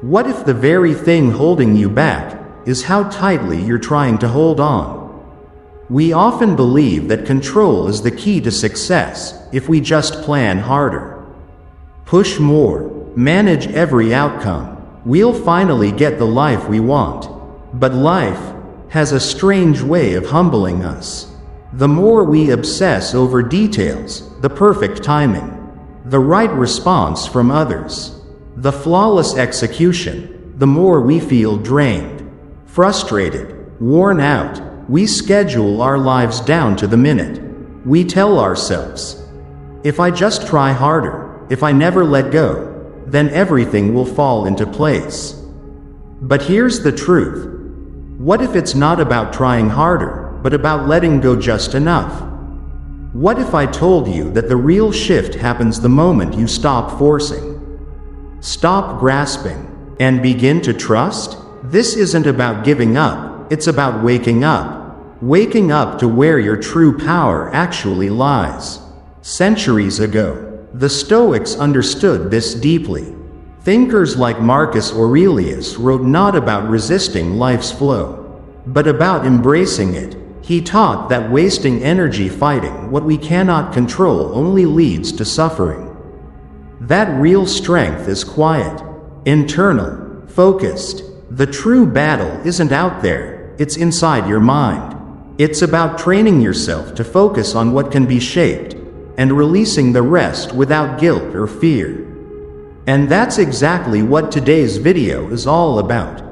What if the very thing holding you back is how tightly you're trying to hold on? We often believe that control is the key to success if we just plan harder. Push more, manage every outcome. We'll finally get the life we want. But life has a strange way of humbling us. The more we obsess over details, the perfect timing, the right response from others, the flawless execution, the more we feel drained, frustrated, worn out. We schedule our lives down to the minute. We tell ourselves, if I just try harder, if I never let go, then everything will fall into place. But here's the truth. What if it's not about trying harder, but about letting go just enough? What if I told you that the real shift happens the moment you stop forcing, stop grasping, and begin to trust? This isn't about giving up, it's about waking up. Waking up to where your true power actually lies. Centuries ago, the Stoics understood this deeply. Thinkers like Marcus Aurelius wrote not about resisting life's flow, but about embracing it. He taught that wasting energy fighting what we cannot control only leads to suffering. That real strength is quiet, internal, focused. The true battle isn't out there, it's inside your mind. It's about training yourself to focus on what can be shaped, and releasing the rest without guilt or fear. And that's exactly what today's video is all about.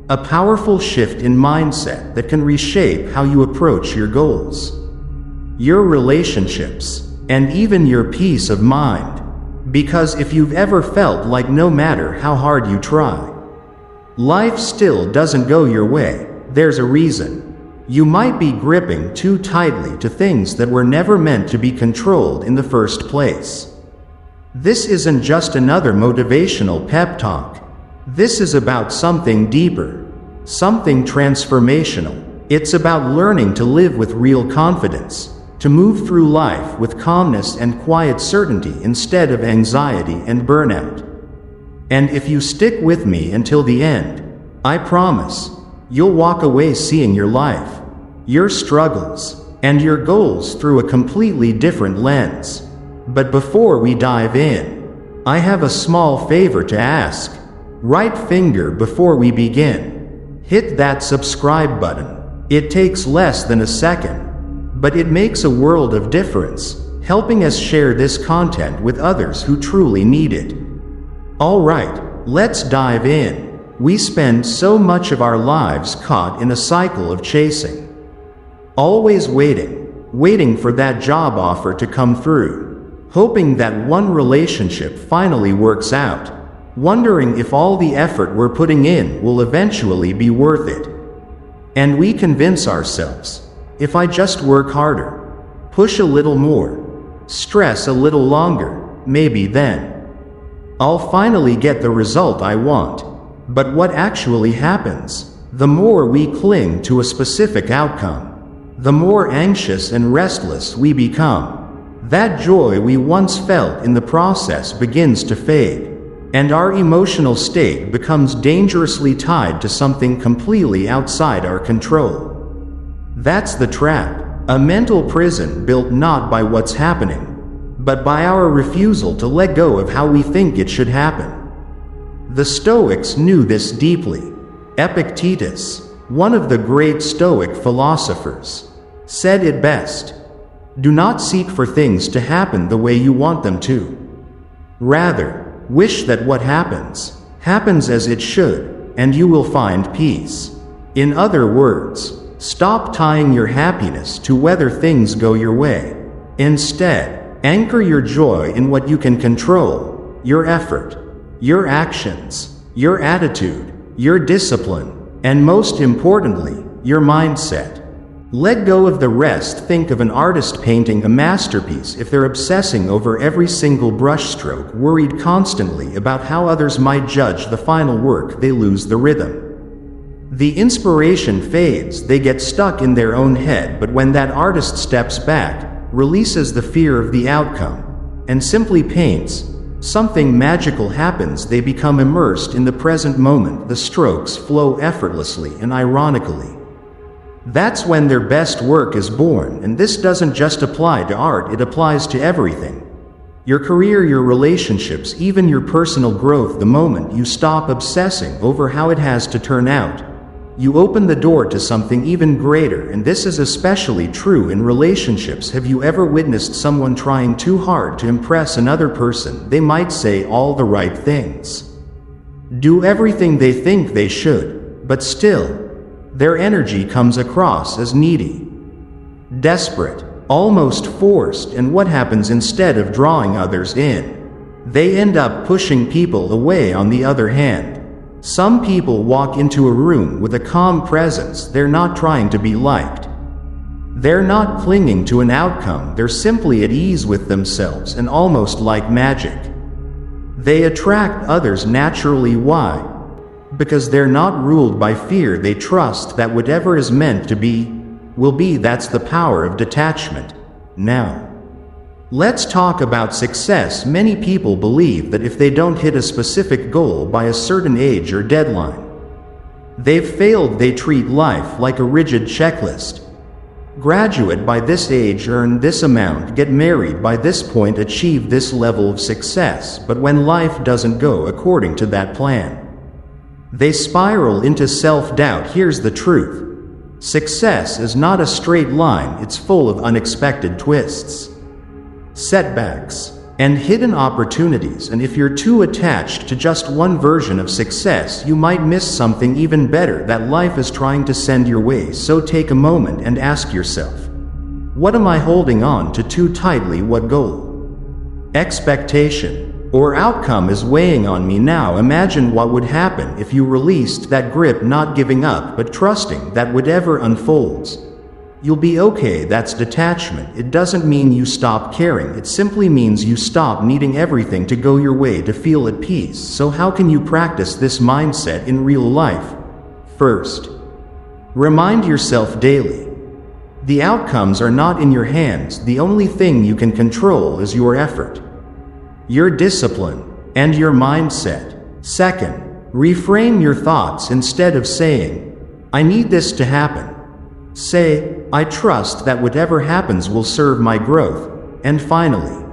A powerful shift in mindset that can reshape how you approach your goals, your relationships, and even your peace of mind. Because if you've ever felt like no matter how hard you try, life still doesn't go your way, there's a reason. You might be gripping too tightly to things that were never meant to be controlled in the first place. This isn't just another motivational pep talk. This is about something deeper, something transformational. It's about learning to live with real confidence, to move through life with calmness and quiet certainty instead of anxiety and burnout. And if you stick with me until the end, I promise, you'll walk away seeing your life, your struggles, and your goals through a completely different lens. But before we dive in, I have a small favor to ask. Right finger before we begin. Hit that subscribe button. It takes less than a second, but it makes a world of difference, helping us share this content with others who truly need it. Alright, let's dive in. We spend so much of our lives caught in a cycle of chasing. Always waiting for that job offer to come through, hoping that one relationship finally works out, wondering if all the effort we're putting in will eventually be worth it. And we convince ourselves, if I just work harder, push a little more, stress a little longer, maybe then I'll finally get the result I want. But what actually happens? The more we cling to a specific outcome, the more anxious and restless we become. That joy we once felt in the process begins to fade, and our emotional state becomes dangerously tied to something completely outside our control. That's the trap, a mental prison built not by what's happening, but by our refusal to let go of how we think it should happen. The Stoics knew this deeply. Epictetus, one of the great Stoic philosophers, said it best: do not seek for things to happen the way you want them to. Rather, wish that what happens as it should, and you will find peace. In other words, stop tying your happiness to whether things go your way. Instead, anchor your joy in what you can control: your effort, your actions, your attitude, your discipline, and most importantly, your mindset. Let go of the rest. Think of an artist painting a masterpiece. If they're obsessing over every single brushstroke, worried constantly about how others might judge the final work, they lose the rhythm. The inspiration fades, they get stuck in their own head. But when that artist steps back, releases the fear of the outcome, and simply paints, Something magical happens. They become immersed in the present moment. The strokes flow effortlessly and ironically. That's when their best work is born, and this doesn't just apply to art, it applies to everything. Your career, your relationships, even your personal growth. The moment you stop obsessing over how it has to turn out, you open the door to something even greater, and this is especially true in relationships. Have you ever witnessed someone trying too hard to impress another person? They might say all the right things, do everything they think they should, but still, their energy comes across as needy, desperate, almost forced, and what happens instead of drawing others in? They end up pushing people away. On the other hand, some people walk into a room with a calm presence. They're not trying to be liked. They're not clinging to an outcome. They're simply at ease with themselves, and almost like magic, they attract others naturally. Why? Because they're not ruled by fear. They trust that whatever is meant to be, will be. That's the power of detachment. Now, let's talk about success. Many people believe that if they don't hit a specific goal by a certain age or deadline, they've failed. They treat life like a rigid checklist. Graduate by this age, earn this amount, get married by this point, achieve this level of success. But when life doesn't go according to that plan, they spiral into self-doubt. Here's the truth. Success is not a straight line. It's full of unexpected twists, setbacks, and hidden opportunities, and if you're too attached to just one version of success, you might miss something even better that life is trying to send your way. So take a moment and ask yourself, what am I holding on to too tightly? What goal, expectation, or outcome is weighing on me now? Imagine what would happen if you released that grip, not giving up, but trusting that whatever unfolds, you'll be okay. That's detachment. It doesn't mean you stop caring. It simply means you stop needing everything to go your way to feel at peace. So how can you practice this mindset in real life? First, remind yourself daily, the outcomes are not in your hands. The only thing you can control is your effort, your discipline, and your mindset. Second, reframe your thoughts. Instead of saying, I need this to happen, say, I trust that whatever happens will serve my growth. And finally,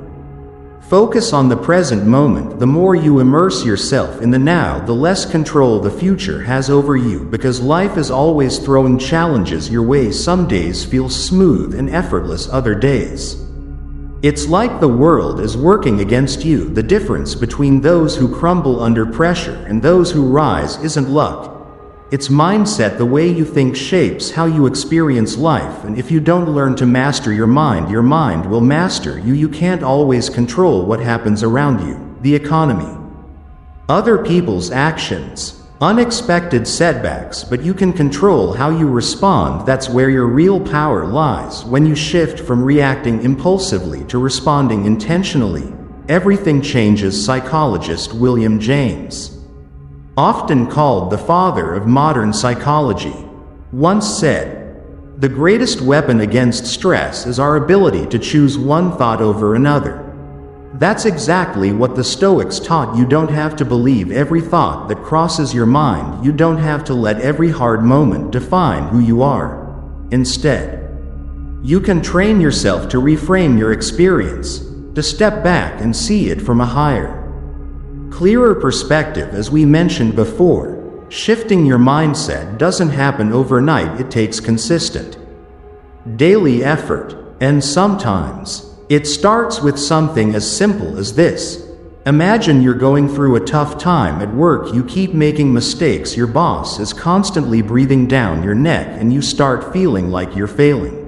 focus on the present moment. The more you immerse yourself in the now, the less control the future has over you, because life is always throwing challenges your way. Some days feel smooth and effortless, other days it's like the world is working against you. The difference between those who crumble under pressure and those who rise isn't luck, it's mindset. The way you think shapes how you experience life, and if you don't learn to master your mind will master you. You can't always control what happens around you, the economy, other people's actions, unexpected setbacks, but you can control how you respond. That's where your real power lies. When you shift from reacting impulsively to responding intentionally, everything changes. Psychologist William James, often called the father of modern psychology, once said, the greatest weapon against stress is our ability to choose one thought over another. That's exactly what the Stoics taught. You don't have to believe every thought that crosses your mind. You don't have to let every hard moment define who you are. Instead, you can train yourself to reframe your experience, to step back and see it from a higher, clearer perspective. As we mentioned before, shifting your mindset doesn't happen overnight. It takes consistent, daily effort, and sometimes it starts with something as simple as this. Imagine you're going through a tough time at work. You keep making mistakes. Your boss is constantly breathing down your neck, and you start feeling like you're failing,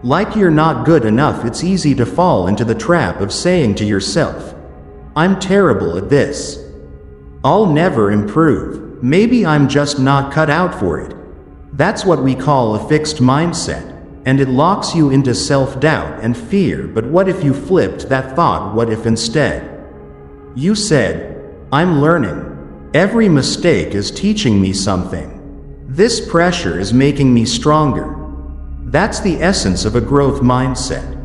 like you're not good enough. It's easy to fall into the trap of saying to yourself, I'm terrible at this, I'll never improve, maybe I'm just not cut out for it. That's what we call a fixed mindset, and it locks you into self-doubt and fear. But what if you flipped that thought? What if instead you said, I'm learning. Every mistake is teaching me something. This pressure is making me stronger. That's the essence of a growth mindset.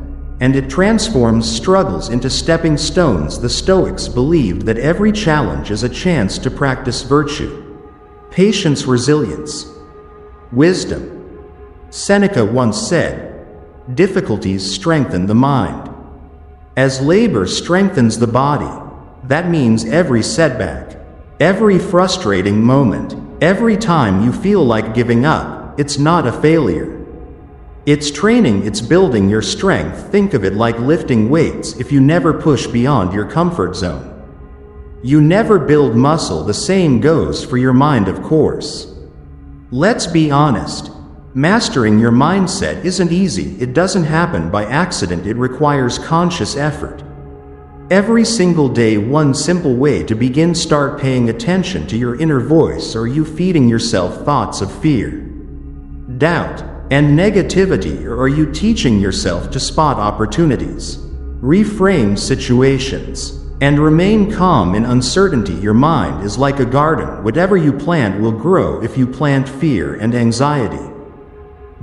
and it transforms struggles into stepping stones. The Stoics believed that every challenge is a chance to practice virtue, patience, resilience, wisdom. Seneca once said, "Difficulties strengthen the mind, as labor strengthens the body." That means every setback, every frustrating moment, every time you feel like giving up, it's not a failure. It's training, it's building your strength. Think of it like lifting weights. If you never push beyond your comfort zone, you never build muscle. The same goes for your mind, of course. Let's be honest. Mastering your mindset isn't easy. It doesn't happen by accident. It requires conscious effort. Every single day, one simple way to begin: start paying attention to your inner voice. Are you feeding yourself thoughts of fear, doubt, and negativity, or are you teaching yourself to spot opportunities, reframe situations, and remain calm in uncertainty? Your mind is like a garden. Whatever you plant will grow. If you plant fear and anxiety,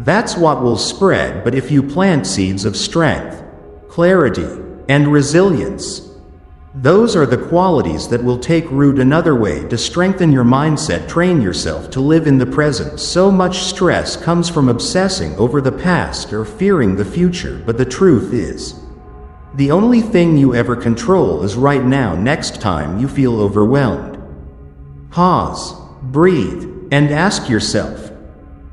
that's what will spread. But if you plant seeds of strength, clarity, and resilience, those are the qualities that will take root. Another way to strengthen your mindset: train yourself to live in the present. So much stress comes from obsessing over the past or fearing the future, but the truth is, the only thing you ever control is right now. Next time you feel overwhelmed, pause, breathe, and ask yourself,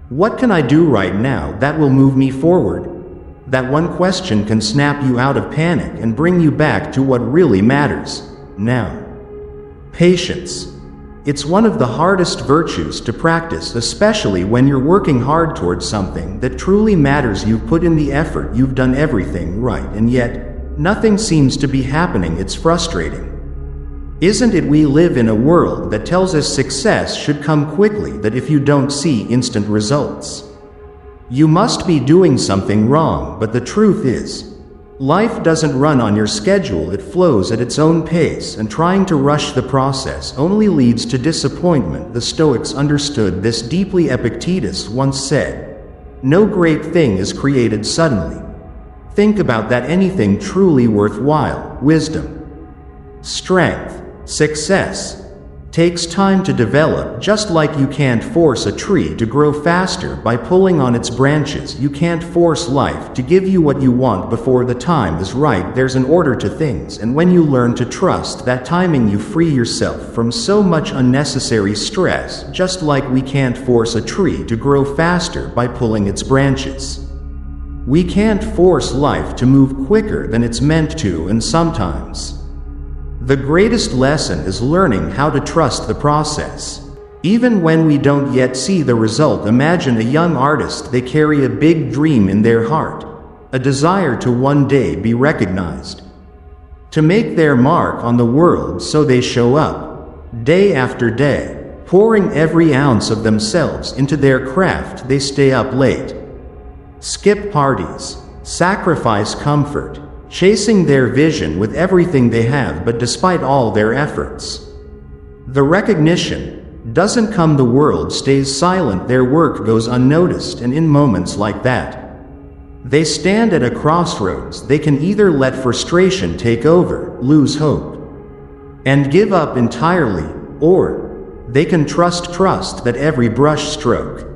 what can I do right now that will move me forward? That one question can snap you out of panic and bring you back to what really matters now. Patience. It's one of the hardest virtues to practice, especially when you're working hard towards something that truly matters. You've put in the effort, you've done everything right, and yet nothing seems to be happening. It's frustrating, isn't it? We live in a world that tells us success should come quickly, that if you don't see instant results, you must be doing something wrong. But the truth is, life doesn't run on your schedule. It flows at its own pace, and trying to rush the process only leads to disappointment. The Stoics understood this deeply. Epictetus once said, "No great thing is created suddenly." Think about that. Anything truly worthwhile, wisdom, strength, success, takes time to develop. Just like you can't force a tree to grow faster by pulling on its branches, you can't force life to give you what you want before the time is right. There's an order to things, and when you learn to trust that timing, you free yourself from so much unnecessary stress. Just like we can't force a tree to grow faster by pulling its branches, we can't force life to move quicker than it's meant to. And sometimes the greatest lesson is learning how to trust the process, even when we don't yet see the result. Imagine a young artist. They carry a big dream in their heart, a desire to one day be recognized, to make their mark on the world. So they show up, day after day, pouring every ounce of themselves into their craft. They stay up late, skip parties, sacrifice comfort, chasing their vision with everything they have. But despite all their efforts, the recognition doesn't come. The world stays silent. Their work goes unnoticed. And in moments like that, they stand at a crossroads. They can either let frustration take over, lose hope, and give up entirely, or they can trust that every brush stroke,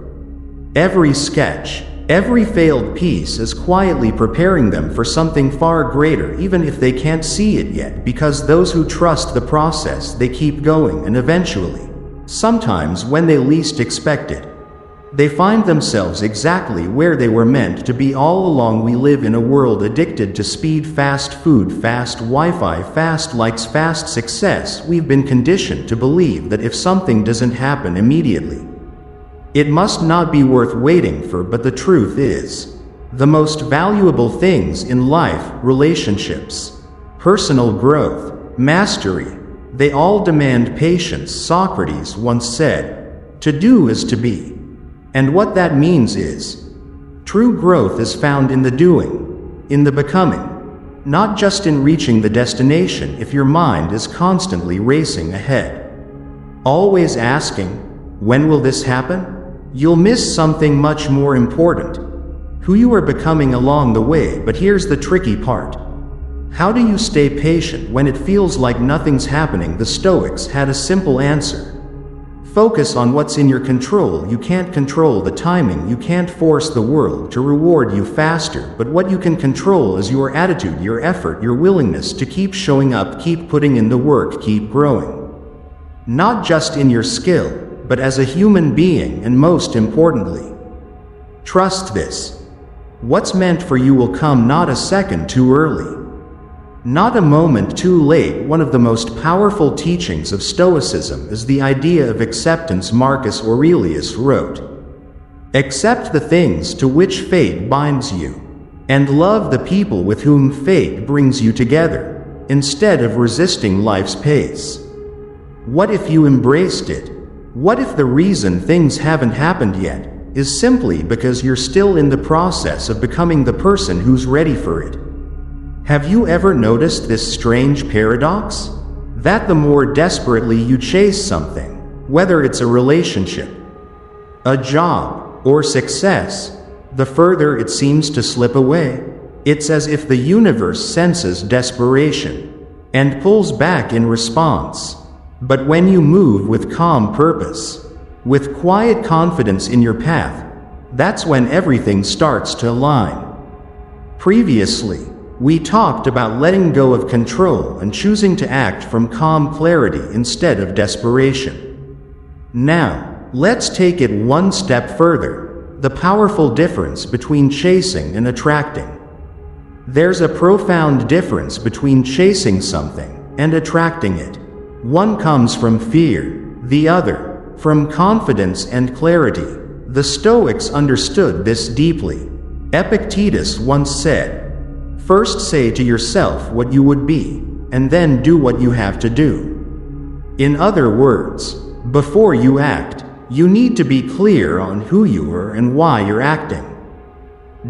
every sketch, every failed piece is quietly preparing them for something far greater, even if they can't see it yet. Because those who trust the process, they keep going, and eventually, sometimes when they least expect it, they find themselves exactly where they were meant to be all along. We live in a world addicted to speed, fast food, fast Wi-Fi, fast likes, fast success. We've been conditioned to believe that if something doesn't happen immediately, it must not be worth waiting for. But the truth is, the most valuable things in life, relationships, personal growth, mastery, they all demand patience. Socrates once said, "To do is to be." And what that means is, true growth is found in the doing, in the becoming, not just in reaching the destination. If your mind is constantly racing ahead, always asking, "When will this happen?" you'll miss something much more important. who you are becoming along the way. But here's the tricky part. How do you stay patient when it feels like nothing's happening? The Stoics had a simple answer. Focus on what's in your control. You can't control the timing, you can't force the world to reward you faster, but what you can control is your attitude, your effort, your willingness to keep showing up, keep putting in the work, keep growing. Not just in your skill, but as a human being, and most importantly, trust this. What's meant for you will come, not a second too early, not a moment too late. One of the most powerful teachings of Stoicism is the idea of acceptance. Marcus Aurelius wrote, "Accept the things to which fate binds you, and love the people with whom fate brings you together, instead of resisting life's pace." What if you embraced it? What if the reason things haven't happened yet is simply because you're still in the process of becoming the person who's ready for it? Have you ever noticed this strange paradox? That the more desperately you chase something, whether it's a relationship, a job, or success, the further it seems to slip away. It's as if the universe senses desperation and pulls back in response. But when you move with calm purpose, with quiet confidence in your path, that's when everything starts to align. Previously, we talked about letting go of control and choosing to act from calm clarity instead of desperation. Now, let's take it one step further, the powerful difference between chasing and attracting. There's a profound difference between chasing something and attracting it. One comes from fear, the other from confidence and clarity. The Stoics understood this deeply. Epictetus once said, "First say to yourself what you would be, and then do what you have to do." In other words, before you act, you need to be clear on who you are and why you're acting.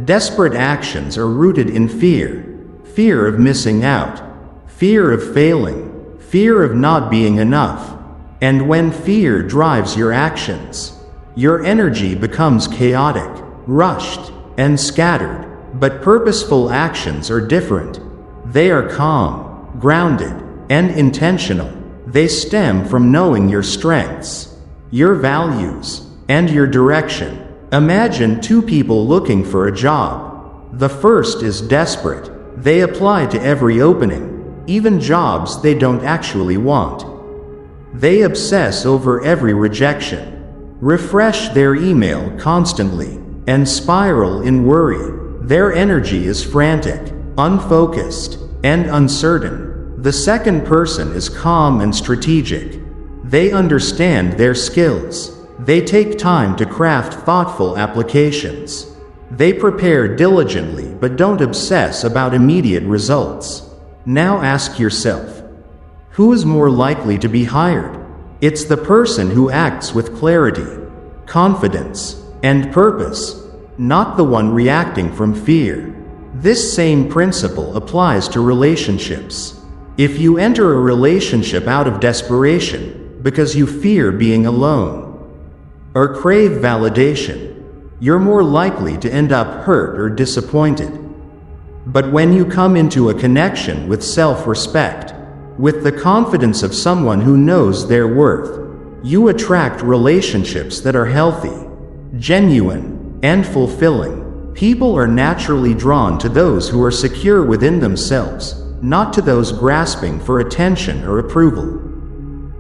Desperate actions are rooted in fear. Fear of missing out, fear of failing, fear of not being enough. And when fear drives your actions, your energy becomes chaotic, rushed, and scattered. But purposeful actions are different. They are calm, grounded, and intentional. They stem from knowing your strengths, your values, and your direction. Imagine two people looking for a job. The first is desperate. They apply to every opening, even jobs they don't actually want. They obsess over every rejection, refresh their email constantly, and spiral in worry. Their energy is frantic, unfocused, and uncertain. The second person is calm and strategic. They understand their skills. They take time to craft thoughtful applications. They prepare diligently but don't obsess about immediate results. Now ask yourself, who is more likely to be hired? It's the person who acts with clarity, confidence, and purpose, not the one reacting from fear. This same principle applies to relationships. If you enter a relationship out of desperation, because you fear being alone, or crave validation, you're more likely to end up hurt or disappointed. But when you come into a connection with self-respect, with the confidence of someone who knows their worth, you attract relationships that are healthy, genuine, and fulfilling. People are naturally drawn to those who are secure within themselves, not to those grasping for attention or approval.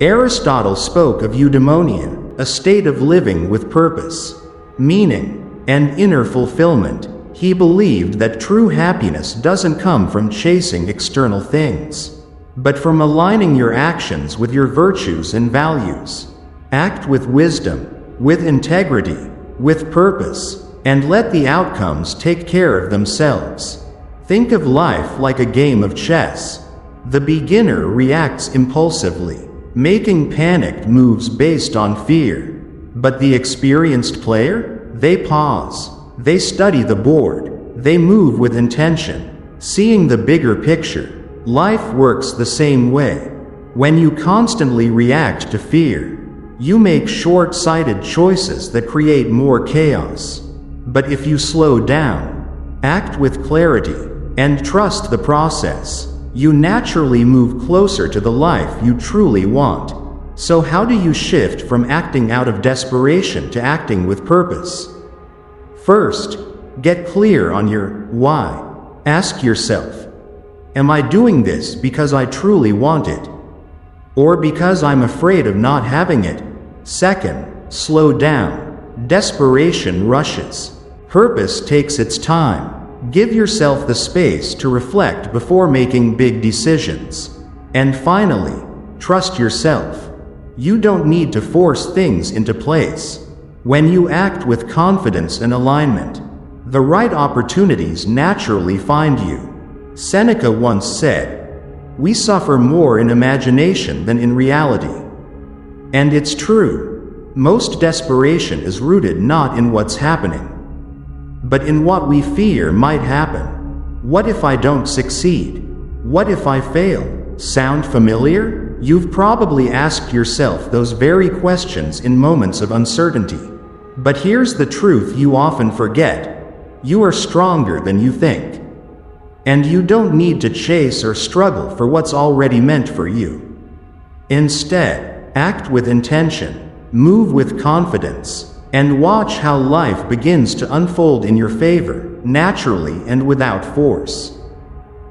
Aristotle spoke of eudaimonia, a state of living with purpose, meaning, and inner fulfillment. He believed that true happiness doesn't come from chasing external things, but from aligning your actions with your virtues and values. Act with wisdom, with integrity, with purpose, and let the outcomes take care of themselves. Think of life like a game of chess. The beginner reacts impulsively, making panicked moves based on fear. But the experienced player? They pause. They study the board. They move with intention, seeing the bigger picture. Life works the same way. When you constantly react to fear, you make short-sighted choices that create more chaos. But if you slow down, act with clarity, and trust the process, you naturally move closer to the life you truly want. So how do you shift from acting out of desperation to acting with purpose? First, get clear on your why. Ask yourself, am I doing this because I truly want it? Or because I'm afraid of not having it? Second, slow down. Desperation rushes. Purpose takes its time. Give yourself the space to reflect before making big decisions. And finally, trust yourself. You don't need to force things into place. When you act with confidence and alignment, the right opportunities naturally find you. Seneca once said, "We suffer more in imagination than in reality." And it's true. Most desperation is rooted not in what's happening, but in what we fear might happen. What if I don't succeed? What if I fail? Sound familiar? You've probably asked yourself those very questions in moments of uncertainty. But here's the truth you often forget. You are stronger than you think. And you don't need to chase or struggle for what's already meant for you. Instead, act with intention, move with confidence, and watch how life begins to unfold in your favor, naturally and without force.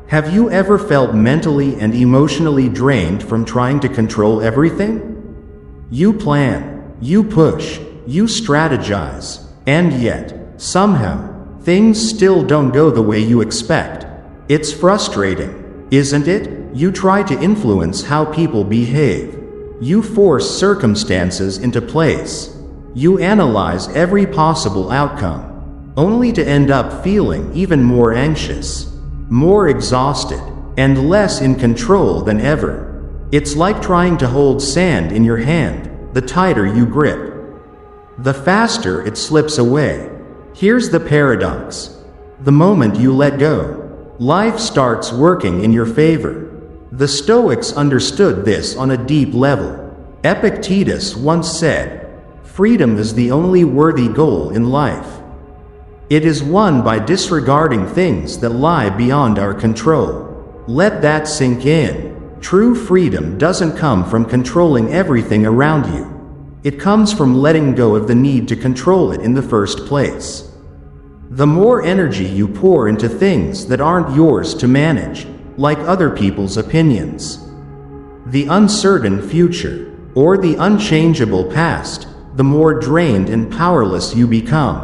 Have you ever felt mentally and emotionally drained from trying to control everything? You plan, you push, you strategize, and yet, somehow, things still don't go the way you expect. It's frustrating, isn't it? You try to influence how people behave. You force circumstances into place. You analyze every possible outcome, only to end up feeling even more anxious, more exhausted, and less in control than ever. It's like trying to hold sand in your hand. The tighter you grip, the faster it slips away. Here's the paradox. The moment you let go, life starts working in your favor. The Stoics understood this on a deep level. Epictetus once said, "Freedom is the only worthy goal in life. It is won by disregarding things that lie beyond our control." Let that sink in. True freedom doesn't come from controlling everything around you. It comes from letting go of the need to control it in the first place. The more energy you pour into things that aren't yours to manage, like other people's opinions, the uncertain future, or the unchangeable past, the more drained and powerless you become.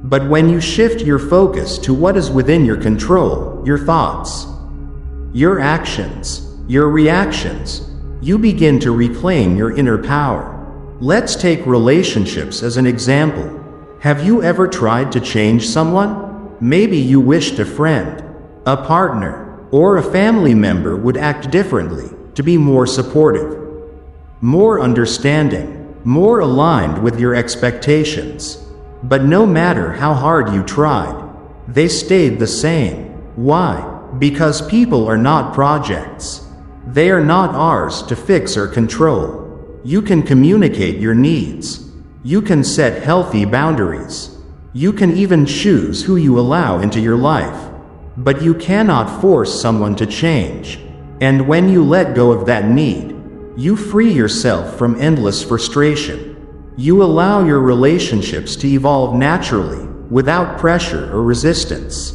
But when you shift your focus to what is within your control, your thoughts, your actions, your reactions, you begin to reclaim your inner power. Let's take relationships as an example. Have you ever tried to change someone? Maybe you wished a friend, a partner, or a family member would act differently, to be more supportive, more understanding, more aligned with your expectations. But no matter how hard you tried, they stayed the same. Why? Because people are not projects. They are not ours to fix or control. You can communicate your needs. You can set healthy boundaries. You can even choose who you allow into your life. But you cannot force someone to change. And when you let go of that need, you free yourself from endless frustration. You allow your relationships to evolve naturally, without pressure or resistance.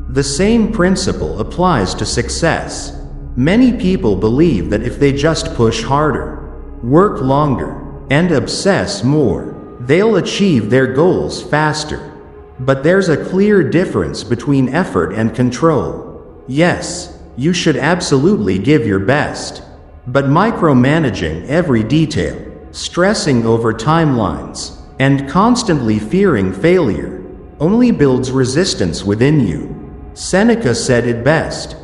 The same principle applies to success. Many people believe that if they just push harder, work longer, and obsess more, they'll achieve their goals faster. But there's a clear difference between effort and control. Yes, you should absolutely give your best, but micromanaging every detail, stressing over timelines, and constantly fearing failure only builds resistance within you. Seneca said it best,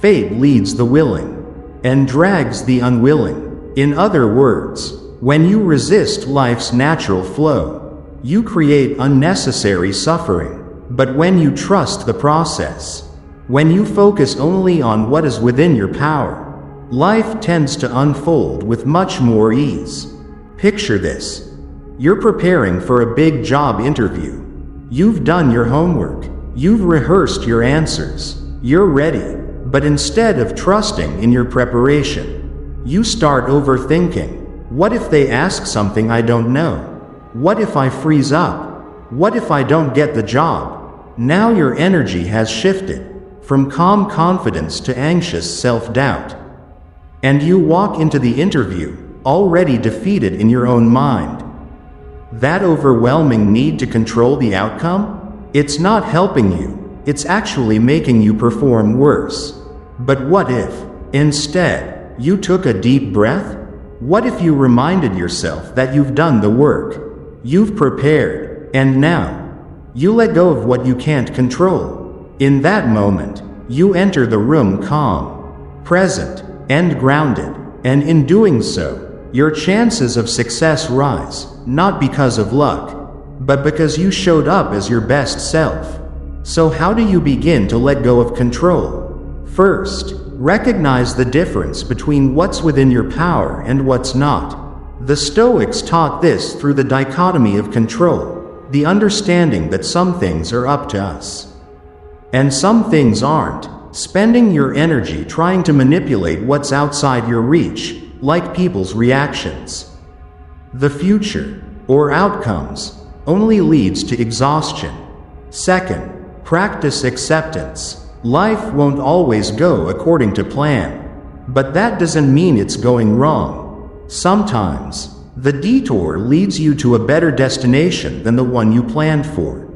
"Fate leads the willing and drags the unwilling." In other words, when you resist life's natural flow, you create unnecessary suffering. But when you trust the process, when you focus only on what is within your power, life tends to unfold with much more ease. Picture this. You're preparing for a big job interview. You've done your homework. You've rehearsed your answers. You're ready. But instead of trusting in your preparation, you start overthinking. What if they ask something I don't know? What if I freeze up? What if I don't get the job? Now your energy has shifted from calm confidence to anxious self-doubt. And you walk into the interview, already defeated in your own mind. That overwhelming need to control the outcome? It's not helping you, it's actually making you perform worse. But what if, instead, you took a deep breath? What if you reminded yourself that you've done the work? You've prepared, and now, you let go of what you can't control. In that moment, you enter the room calm, present, and grounded, and in doing so, your chances of success rise, not because of luck, but because you showed up as your best self. So how do you begin to let go of control? First, recognize the difference between what's within your power and what's not. The Stoics taught this through the dichotomy of control, the understanding that some things are up to us, and some things aren't. Spending your energy trying to manipulate what's outside your reach, like people's reactions, the future, or outcomes, only leads to exhaustion. Second, practice acceptance. Life won't always go according to plan, but that doesn't mean it's going wrong. Sometimes, the detour leads you to a better destination than the one you planned for.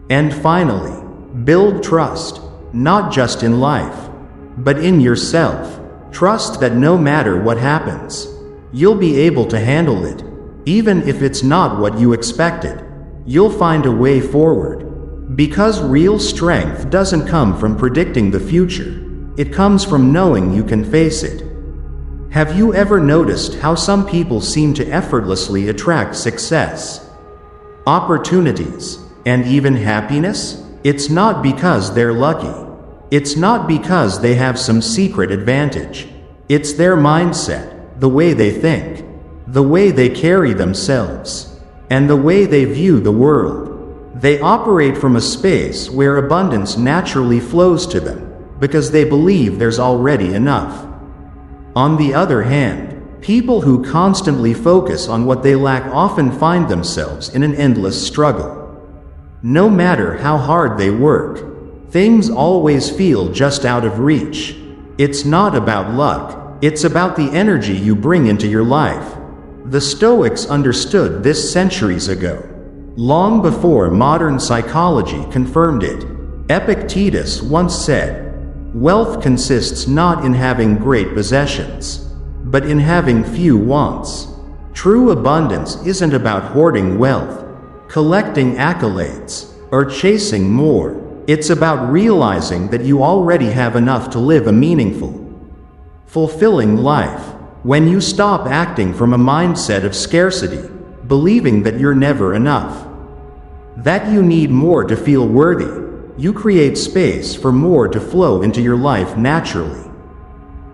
And finally, build trust, not just in life, but in yourself. Trust that no matter what happens, you'll be able to handle it. Even if it's not what you expected, you'll find a way forward. Because real strength doesn't come from predicting the future, it comes from knowing you can face it. Have you ever noticed how some people seem to effortlessly attract success, opportunities, and even happiness? It's not because they're lucky. It's not because they have some secret advantage. It's their mindset, the way they think, the way they carry themselves, and the way they view the world. They operate from a space where abundance naturally flows to them, because they believe there's already enough. On the other hand, people who constantly focus on what they lack often find themselves in an endless struggle. No matter how hard they work, things always feel just out of reach. It's not about luck, it's about the energy you bring into your life. The Stoics understood this centuries ago, long before modern psychology confirmed it. Epictetus once said, "Wealth consists not in having great possessions, but in having few wants." True abundance isn't about hoarding wealth, collecting accolades, or chasing more. It's about realizing that you already have enough to live a meaningful, fulfilling life. When you stop acting from a mindset of scarcity, believing that you're never enough, that you need more to feel worthy, you create space for more to flow into your life naturally.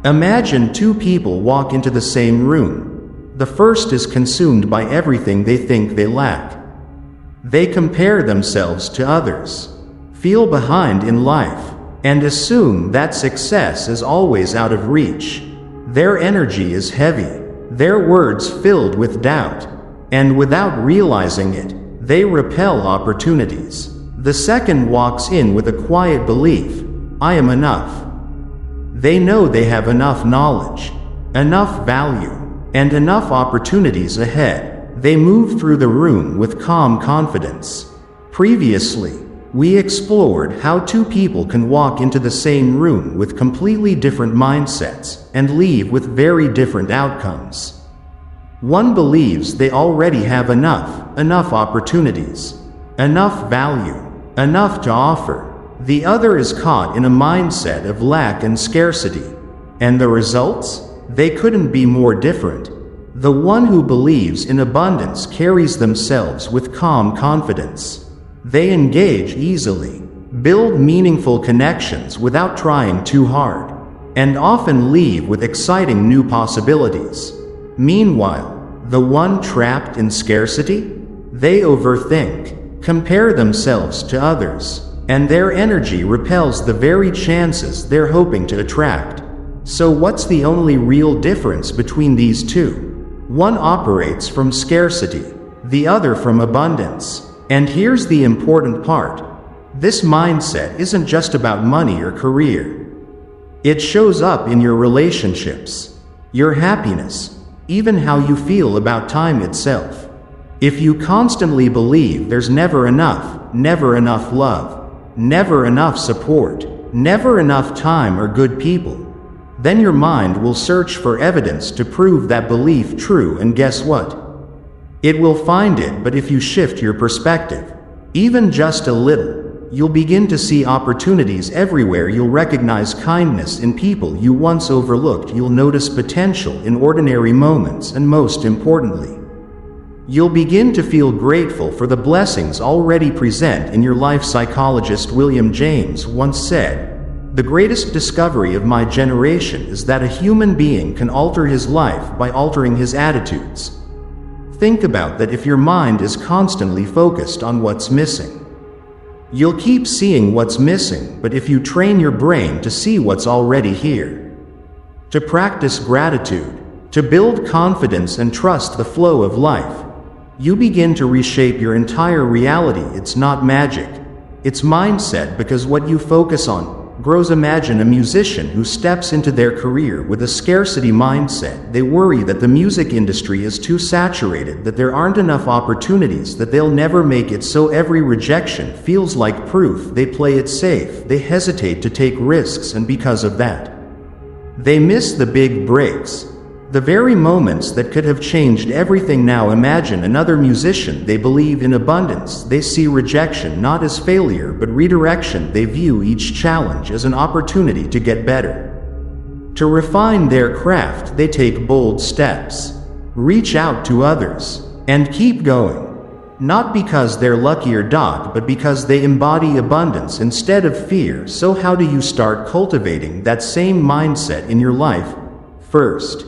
Imagine two people walk into the same room. The first is consumed by everything they think they lack. They compare themselves to others, feel behind in life, and assume that success is always out of reach. Their energy is heavy, their words filled with doubt, and without realizing it, they repel opportunities. The second walks in with a quiet belief, "I am enough." They know they have enough knowledge, enough value, and enough opportunities ahead. They move through the room with calm confidence. Previously, we explored how two people can walk into the same room with completely different mindsets and leave with very different outcomes. One believes they already have enough opportunities, enough value, enough to offer. The other is caught in a mindset of lack and scarcity. And the results? They couldn't be more different. The one who believes in abundance carries themselves with calm confidence. They engage easily, build meaningful connections without trying too hard, and often leave with exciting new possibilities. Meanwhile, the one trapped in scarcity? They overthink, compare themselves to others, and their energy repels the very chances they're hoping to attract. So what's the only real difference between these two? One operates from scarcity, the other from abundance. And here's the important part. This mindset isn't just about money or career. It shows up in your relationships, your happiness, even how you feel about time itself. If you constantly believe there's never enough love, never enough support, never enough time or good people, then your mind will search for evidence to prove that belief true, and guess what? It will find it. But if you shift your perspective, even just a little, you'll begin to see opportunities everywhere. You'll recognize kindness in people you once overlooked. You'll notice potential in ordinary moments, and most importantly, you'll begin to feel grateful for the blessings already present in your life. Psychologist William James once said, "The greatest discovery of my generation is that a human being can alter his life by altering his attitudes." Think about that. If your mind is constantly focused on what's missing, you'll keep seeing what's missing. But if you train your brain to see what's already here, to practice gratitude, to build confidence and trust the flow of life, you begin to reshape your entire reality. It's not magic, it's mindset, because what you focus on grows. Imagine a musician who steps into their career with a scarcity mindset. They worry that the music industry is too saturated, that there aren't enough opportunities, that they'll never make it. So every rejection feels like proof. They play it safe, they hesitate to take risks, and because of that, they miss the big breaks, the very moments that could have changed everything. Now imagine another musician. They believe in abundance. They see rejection not as failure but redirection. They view each challenge as an opportunity to get better, to refine their craft. They take bold steps, reach out to others, and keep going. Not because they're lucky or dog, but because they embody abundance instead of fear. So how do you start cultivating that same mindset in your life? First,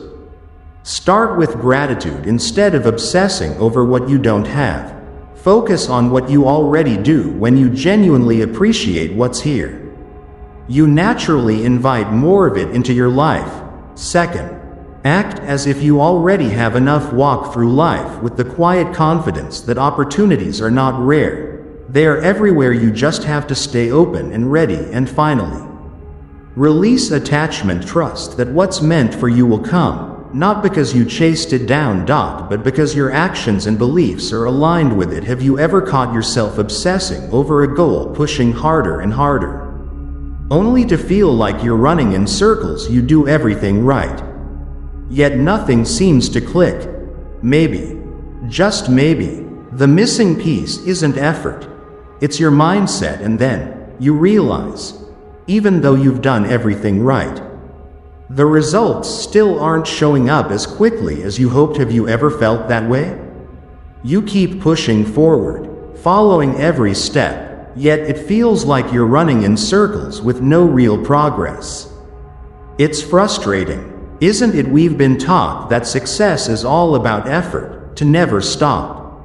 start with gratitude. Instead of obsessing over what you don't have, focus on what you already do. When you genuinely appreciate what's here, you naturally invite more of it into your life. Second, act as if you already have enough. Walk through life with the quiet confidence that opportunities are not rare. They are everywhere. You just have to stay open and ready. And finally, release attachment. Trust that what's meant for you will come, not because you chased it down, but because your actions and beliefs are aligned with it. Have you ever caught yourself obsessing over a goal, pushing harder and harder, only to feel like you're running in circles? You do everything right, yet nothing seems to click. Maybe, just maybe, the missing piece isn't effort, it's your mindset. And then you realize, even though you've done everything right, the results still aren't showing up as quickly as you hoped. Have you ever felt that way? You keep pushing forward, following every step, yet it feels like you're running in circles with no real progress. It's frustrating, isn't it? We've been taught that success is all about effort, to never stop,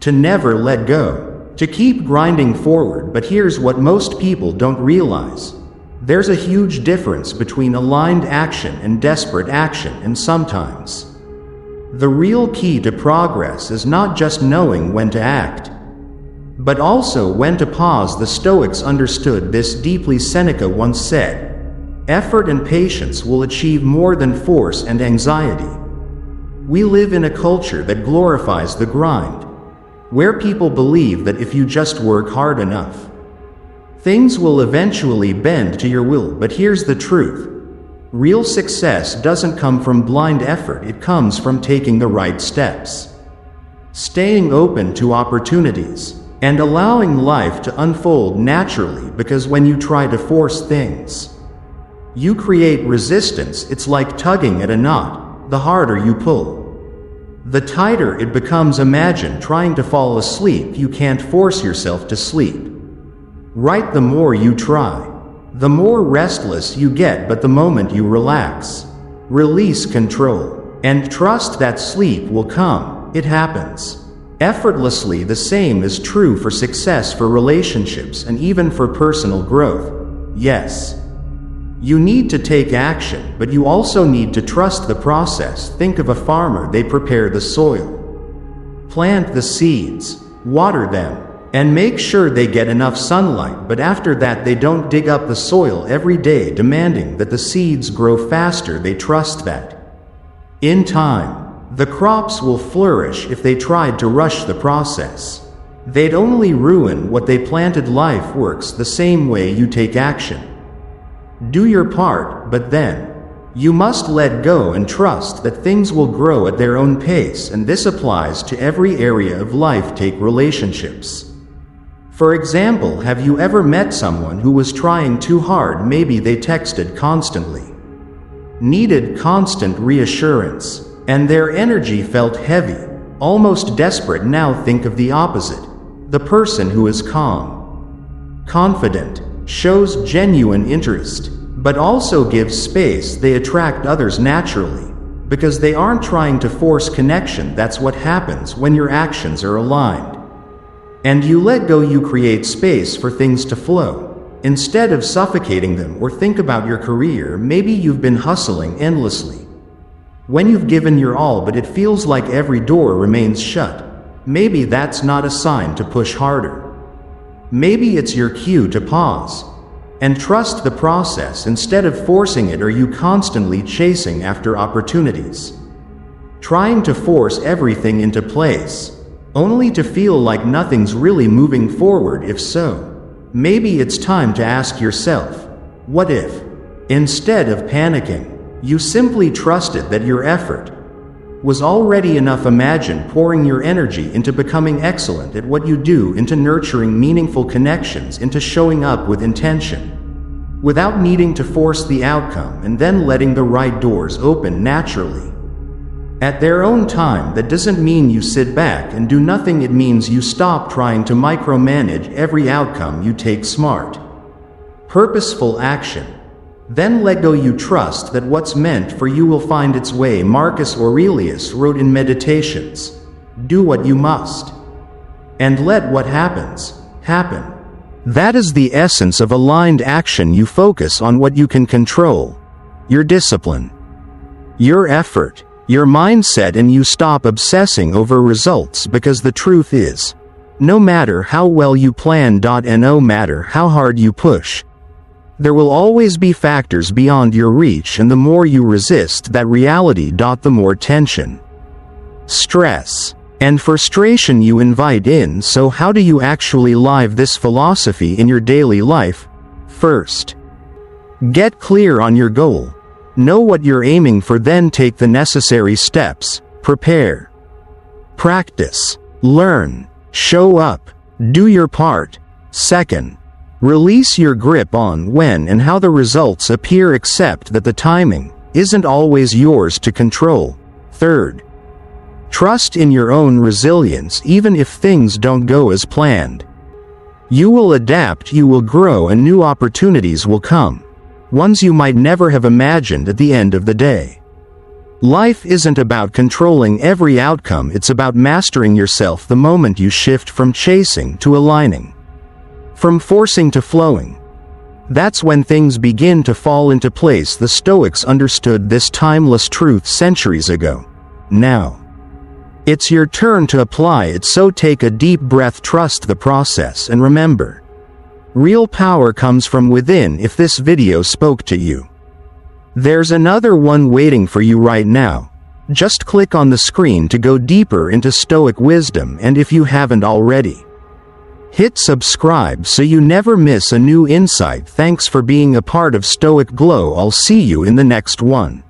to never let go, to keep grinding forward. But here's what most people don't realize. There's a huge difference between aligned action and desperate action, and sometimes the real key to progress is not just knowing when to act, but also when to pause. The Stoics understood this deeply. Seneca once said, "Effort and patience will achieve more than force and anxiety." We live in a culture that glorifies the grind, where people believe that if you just work hard enough, things will eventually bend to your will. But here's the truth. Real success doesn't come from blind effort. It comes from taking the right steps, staying open to opportunities, and allowing life to unfold naturally. Because when you try to force things, you create resistance. It's like tugging at a knot. The harder you pull, the tighter it becomes. Imagine trying to fall asleep. You can't force yourself to sleep, right? The more you try, the more restless you get. But the moment you relax, release control, and trust that sleep will come, it happens. Effortlessly, the same is true for success, for relationships, and even for personal growth. Yes, you need to take action, but you also need to trust the process. Think of a farmer. They prepare the soil, plant the seeds, water them, and make sure they get enough sunlight, but after that they don't dig up the soil every day demanding that the seeds grow faster. They trust that, in time, the crops will flourish. If they tried to rush the process, they'd only ruin what they planted. Life works the same way. You take action, do your part, but then you must let go and trust that things will grow at their own pace, and this applies to every area of life. Take relationships. For example, have you ever met someone who was trying too hard? Maybe they texted constantly, needed constant reassurance, and their energy felt heavy, almost desperate. Now think of the opposite. The person who is calm, confident, shows genuine interest, but also gives space. They attract others naturally, because they aren't trying to force connection. That's what happens when your actions are aligned, and you let go. You create space for things to flow, instead of suffocating them. Or think about your career. Maybe you've been hustling endlessly, when you've given your all, but it feels like every door remains shut. Maybe that's not a sign to push harder. Maybe it's your cue to pause and trust the process instead of forcing it. Are you constantly chasing after opportunities, trying to force everything into place, only to feel like nothing's really moving forward? If so, maybe it's time to ask yourself, what if, instead of panicking, you simply trusted that your effort was already enough? Imagine pouring your energy into becoming excellent at what you do, into nurturing meaningful connections, into showing up with intention, without needing to force the outcome, and then letting the right doors open naturally, at their own time. That doesn't mean you sit back and do nothing. It means you stop trying to micromanage every outcome. You take smart, purposeful action, then let go. You trust that what's meant for you will find its way. Marcus Aurelius wrote in Meditations, "Do what you must, and let what happens, happen." That is the essence of aligned action. You focus on what you can control, your discipline, your effort, your mindset, and you stop obsessing over results, because the truth is, no matter how well you plan and no matter how hard you push, there will always be factors beyond your reach, and the more you resist that reality, the more tension, stress, and frustration you invite in. So how do you actually live this philosophy in your daily life? First, get clear on your goal. Know what you're aiming for, then take the necessary steps. Prepare, practice, learn, show up, do your part. Second, release your grip on when and how the results appear. Accept that the timing isn't always yours to control. Third, trust in your own resilience. Even if things don't go as planned, you will adapt, you will grow, and new opportunities will come, ones you might never have imagined. At the end of the day, life isn't about controlling every outcome. It's about mastering yourself. The moment you shift from chasing to aligning, from forcing to flowing, that's when things begin to fall into place. The Stoics understood this timeless truth centuries ago. Now, it's your turn to apply it. So take a deep breath, trust the process, and remember, real power comes from within. If this video spoke to you, there's another one waiting for you right now. Just click on the screen to go deeper into Stoic wisdom, and if you haven't already, hit subscribe so you never miss a new insight. Thanks for being a part of Stoic Glow. I'll see you in the next one.